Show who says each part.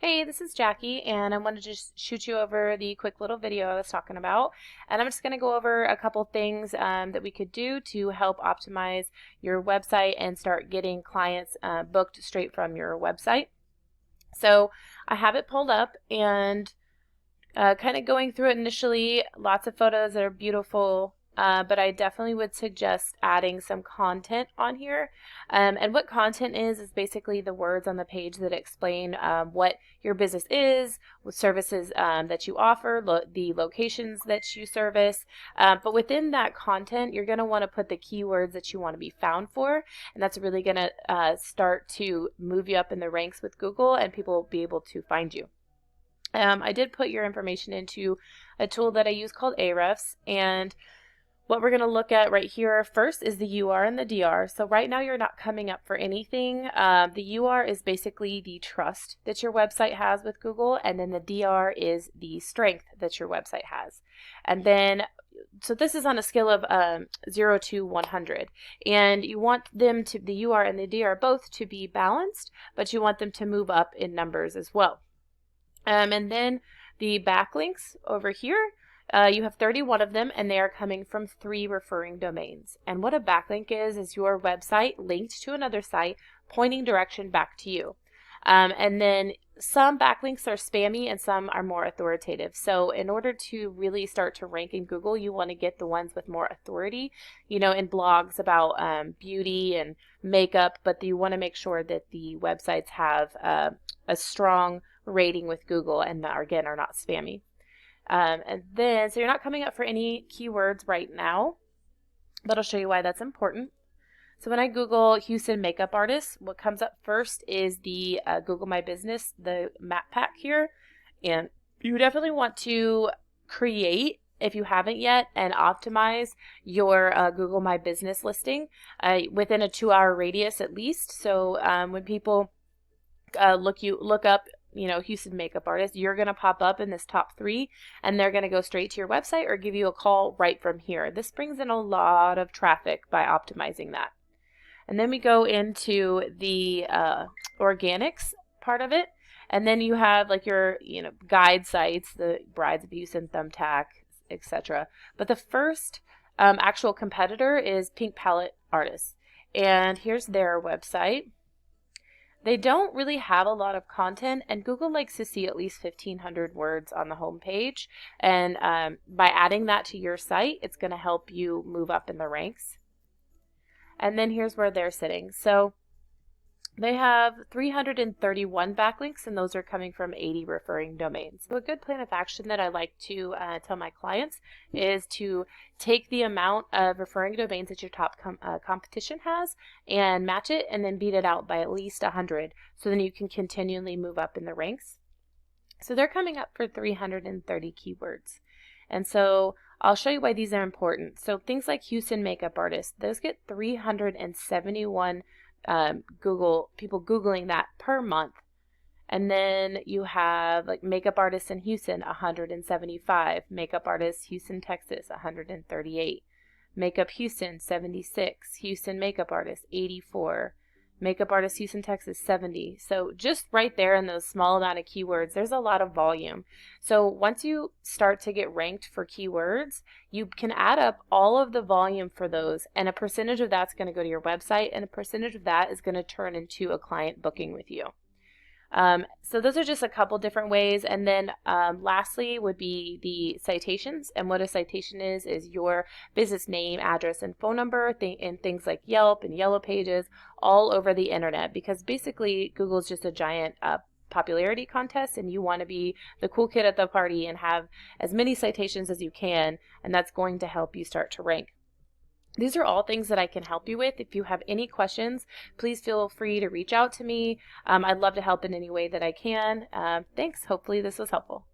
Speaker 1: Hey, this is Jackie, and I wanted to just shoot you over the quick little video I was talking about. And I'm just going to go over a couple things that we could do to help optimize your website and start getting clients booked straight from your website. So I have it pulled up and kind of going through it initially. Lots of photos that are beautiful. But I definitely would suggest adding some content on here. And what content is basically the words on the page that explain what your business is, what services that you offer, the locations that you service. But within that content, you're going to want to put the keywords that you want to be found for. And that's really going to start to move you up in the ranks with Google, and people will be able to find you. I did put your information into a tool that I use called Ahrefs, and what we're going to look at right here first is the UR and the DR. So right now you're not coming up for anything. The UR is basically the trust that your website has with Google, and then the DR is the strength that your website has. And then, so this is on a scale of 0 to 100. And you want them to, the UR and the DR both to be balanced, but you want them to move up in numbers as well. And then the backlinks over here. You have 31 of them, and they are coming from 3 referring domains. And what a backlink is your website linked to another site pointing direction back to you. And then some backlinks are spammy and some are more authoritative. So in order to really start to rank in Google, you want to get the ones with more authority, you know, in blogs about beauty and makeup, but you want to make sure that the websites have a strong rating with Google and again are not spammy. And then, so you're not coming up for any keywords right now, but I'll show you why that's important. So when I Google Houston makeup artist, what comes up first is the Google My Business, the map pack here. And you definitely want to create, if you haven't yet, and optimize your Google My Business listing within a 2-hour radius at least. So when people look up, you know, Houston makeup artist, you're going to pop up in this top 3, and they're going to go straight to your website or give you a call right from here. This brings in a lot of traffic by optimizing that. And then we go into the organics part of it. And then you have like your, you know, guide sites, the Brides of Houston, Thumbtack, etc. But the first actual competitor is Pink Palette Artists. And here's their website. They don't really have a lot of content, and Google likes to see at least 1,500 words on the home page. And by adding that to your site, it's going to help you move up in the ranks. And then here's where they're sitting. So they have 331 backlinks, and those are coming from 80 referring domains. So a good plan of action that I like to tell my clients is to take the amount of referring domains that your top competition has and match it, and then beat it out by at least 100, so then you can continually move up in the ranks. So they're coming up for 330 keywords. And so I'll show you why these are important. So things like Houston makeup artist, those get 371 people Googling that per month. And then you have like makeup artists in Houston, 175, makeup artists Houston, Texas, 138, makeup Houston, 76, Houston makeup artist, 84, makeup artist Houston, Texas, 70. So just right there in those small amount of keywords, there's a lot of volume. So once you start to get ranked for keywords, you can add up all of the volume for those, and a percentage of that's going to go to your website, and a percentage of that is going to turn into a client booking with you. So those are just a couple different ways. And then lastly would be the citations. And what a citation is your business name, address, and phone number in things like Yelp and Yellow Pages all over the internet, because basically Google is just a giant popularity contest, and you want to be the cool kid at the party and have as many citations as you can, and that's going to help you start to rank. These are all things that I can help you with. If you have any questions, please feel free to reach out to me. I'd love to help in any way that I can. Thanks. Hopefully this was helpful.